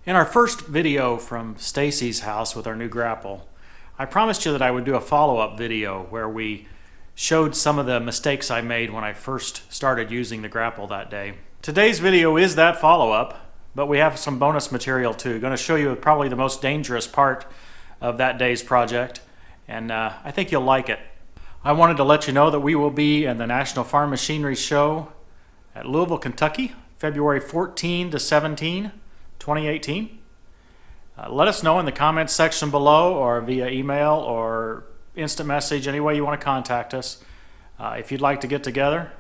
In our first video from Stacy's house with our new grapple, I promised you that I would do a follow-up video where we showed some of the mistakes I made when I first started using the grapple that day. Today's video is that follow-up, but we have some bonus material too. Going to show you probably the most dangerous part of that day's project, and I think you'll like it. I wanted to let you know that we will be in the National Farm Machinery Show at Louisville, Kentucky, February 14 to 17. 2018. Let us know in the comments section below or via email or instant message, any way you want to contact us. If you'd like to get together,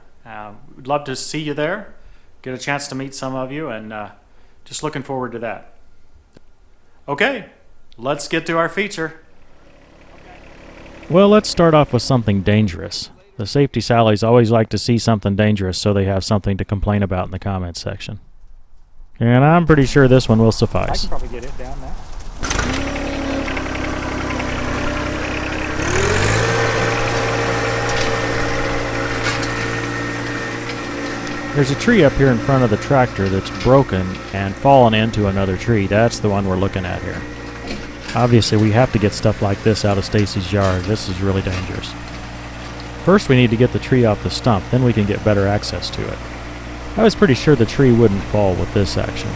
we'd love to see you there, get a chance to meet some of you, and just looking forward to that. Okay, let's get to our feature. Well, let's start off with something dangerous. The Safety Sallies always like to see something dangerous so they have something to complain about in the comments section. And I'm pretty sure this one will suffice. I can probably get it down now. There's a tree up here in front of the tractor that's broken and fallen into another tree. That's the one we're looking at here. Obviously, we have to get stuff like this out of Stacy's yard. This is really dangerous. First, we need to get the tree off the stump, then we can get better access to it. I was pretty sure the tree wouldn't fall with this action.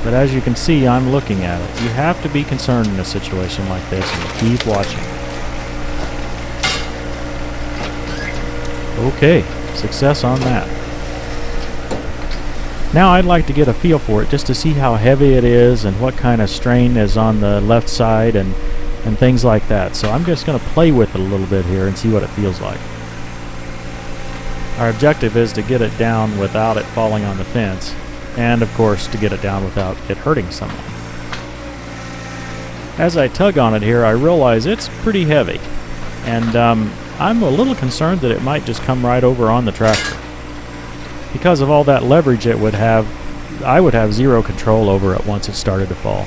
But as you can see, I'm looking at it. You have to be concerned in a situation like this and keep watching. Okay, success on that. Now I'd like to get a feel for it just to see how heavy it is and what kind of strain is on the left side and things like that. So I'm just going to play with it a little bit here and see what it feels like. Our objective is to get it down without it falling on the fence, and of course to get it down without it hurting someone. As I tug on it here, I realize it's pretty heavy, and I'm a little concerned that it might just come right over on the tractor. Because of all that leverage it would have, I would have zero control over it once it started to fall.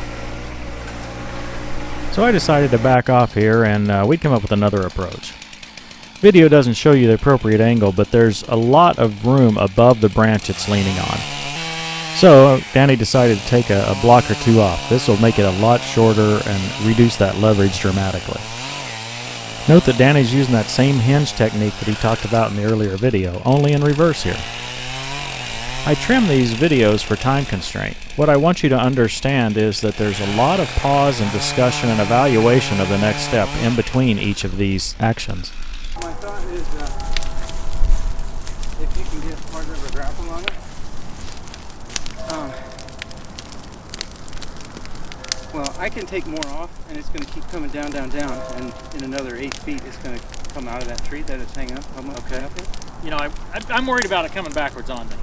So I decided to back off here, and we'd come up with another approach. Video doesn't show you the appropriate angle, but there's a lot of room above the branch it's leaning on. So Danny decided to take a block or two off. This will make it a lot shorter and reduce that leverage dramatically. Note that Danny's using that same hinge technique that he talked about in the earlier video, only in reverse here. I trim these videos for time constraint. What I want you to understand is that there's a lot of pause and discussion and evaluation of the next step in between each of these actions. My thought is if you can get part of a grapple on it, well, I can take more off and it's going to keep coming down, down, down, and in another 8 feet it's going to come out of that tree that it's hanging up. Okay. You know, I'm worried about it coming backwards on me.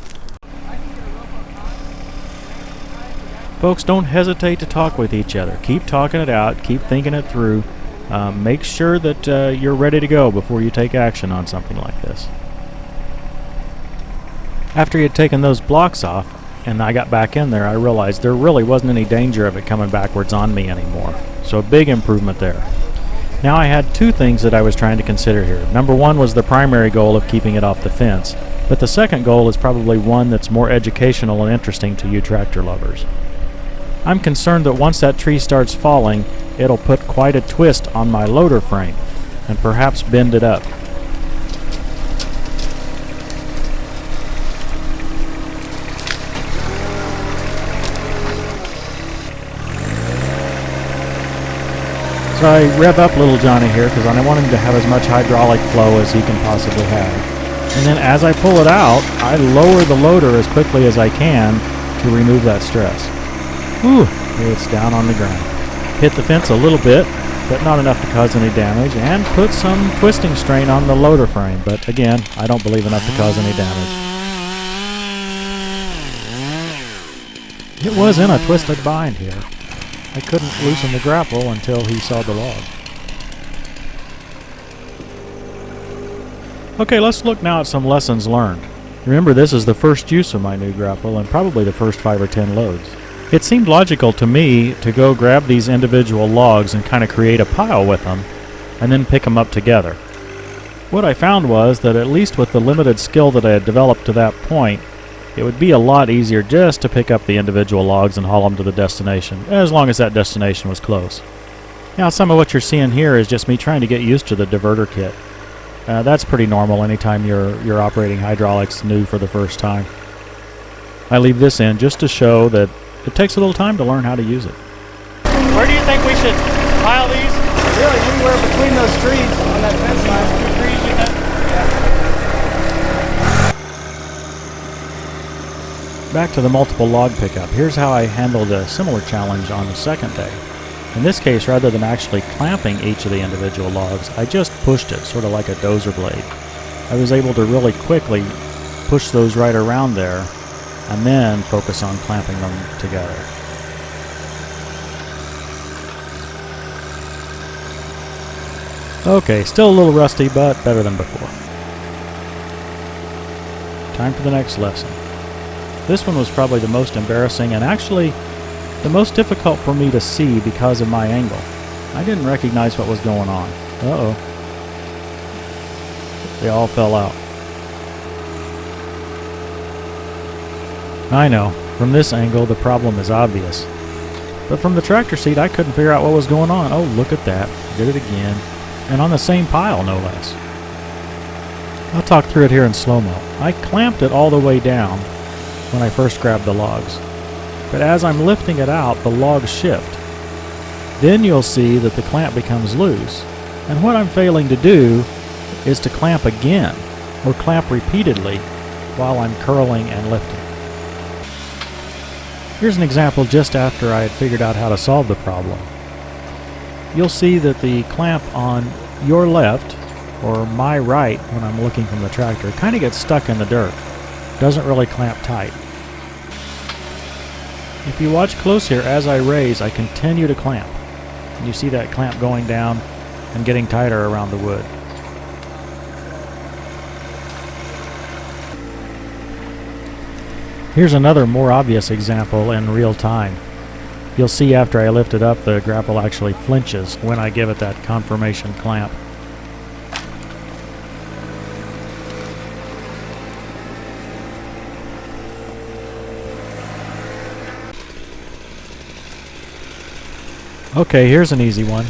Folks, don't hesitate to talk with each other. Keep talking it out, keep thinking it through. Make sure that you're ready to go before you take action on something like this. After he had taken those blocks off and I got back in there, I realized there really wasn't any danger of it coming backwards on me anymore. So a big improvement there. Now I had two things that I was trying to consider here. Number one was the primary goal of keeping it off the fence, but the second goal is probably one that's more educational and interesting to you tractor lovers. I'm concerned that once that tree starts falling, it'll put quite a twist on my loader frame and perhaps bend it up. So I rev up little Johnny here because I want him to have as much hydraulic flow as he can possibly have. And then as I pull it out, I lower the loader as quickly as I can to remove that stress. Whew, it's down on the ground. Hit the fence a little bit, but not enough to cause any damage, and put some twisting strain on the loader frame, but again, I don't believe enough to cause any damage. It was in a twisted bind here. I couldn't loosen the grapple until he saw the log. Okay, let's look now at some lessons learned. Remember, this is the first use of my new grapple and probably the first 5 or 10 loads. It seemed logical to me to go grab these individual logs and kind of create a pile with them and then pick them up together. What I found was that at least with the limited skill that I had developed to that point, It would be a lot easier just to pick up the individual logs and haul them to the destination, as long as that destination was close. Now, some of what you're seeing here is just me trying to get used to the diverter kit. That's pretty normal anytime you're operating hydraulics new for the first time. I leave this in just to show that it takes a little time to learn how to use it. Where do you think we should pile these? Really, anywhere between those trees on that fence line. 2 trees, you think? Back to the multiple log pickup. Here's how I handled a similar challenge on the second day. In this case, rather than actually clamping each of the individual logs, I just pushed it, sort of like a dozer blade. I was able to really quickly push those right around there and then focus on clamping them together. Okay, still a little rusty, but better than before. Time for the next lesson. This one was probably the most embarrassing and actually the most difficult for me to see because of my angle. I didn't recognize what was going on. Uh-oh. They all fell out. I know, from this angle the problem is obvious. But from the tractor seat I couldn't figure out what was going on. Oh, look at that. Did it again. And on the same pile, no less. I'll talk through it here in slow-mo. I clamped it all the way down when I first grabbed the logs. But as I'm lifting it out, the logs shift. Then you'll see that the clamp becomes loose. And what I'm failing to do is to clamp again, or clamp repeatedly, while I'm curling and lifting. Here's an example just after I had figured out how to solve the problem. You'll see that the clamp on your left, or my right when I'm looking from the tractor, kind of gets stuck in the dirt. Doesn't really clamp tight. If you watch close here, as I raise, I continue to clamp. And you see that clamp going down and getting tighter around the wood. Here's another more obvious example in real time. You'll see after I lift it up, the grapple actually flinches when I give it that confirmation clamp. Okay, here's an easy one.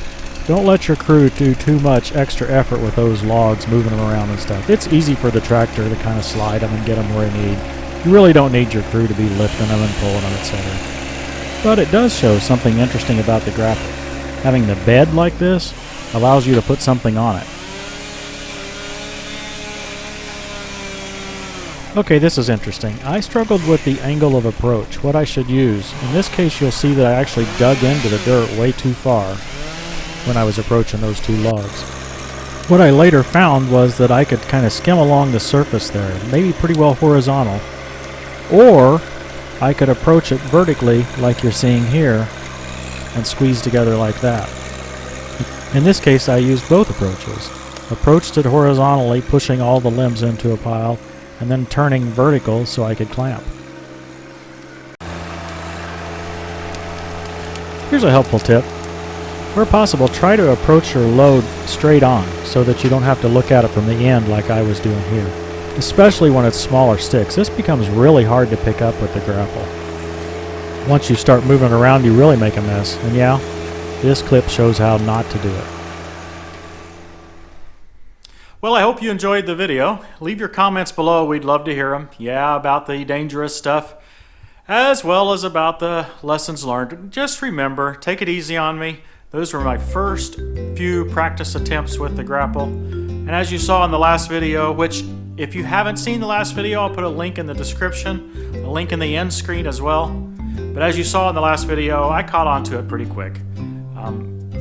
Don't let your crew do too much extra effort with those logs, moving them around and stuff. It's easy for the tractor to kind of slide them and get them where you need. You really don't need your crew to be lifting them and pulling them, etc. But it does show something interesting about the grapple. Having the bed like this allows you to put something on it. Okay, this is interesting. I struggled with the angle of approach, what I should use. In this case, you'll see that I actually dug into the dirt way too far when I was approaching those two logs. What I later found was that I could kind of skim along the surface there, maybe pretty well horizontal, or I could approach it vertically like you're seeing here and squeeze together like that. In this case, I used both approaches. Approached it horizontally, pushing all the limbs into a pile, and then turning vertical so I could clamp. Here's a helpful tip. Where possible, try to approach your load straight on so that you don't have to look at it from the end like I was doing here. Especially when it's smaller sticks. This becomes really hard to pick up with the grapple. Once you start moving around, you really make a mess. And yeah, this clip shows how not to do it. Well, I hope you enjoyed the video. Leave your comments below. We'd love to hear them. Yeah, about the dangerous stuff, as well as about the lessons learned. Just remember, take it easy on me. Those were my first few practice attempts with the grapple. And as you saw in the last video, which if you haven't seen the last video, I'll put a link in the description, a link in the end screen as well. But as you saw in the last video, I caught on to it pretty quick.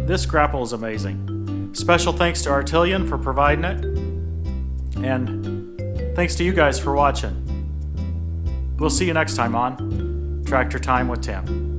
This grapple is amazing. Special thanks to Artillian for providing it. And thanks to you guys for watching. We'll see you next time on Tractor Time with Tim.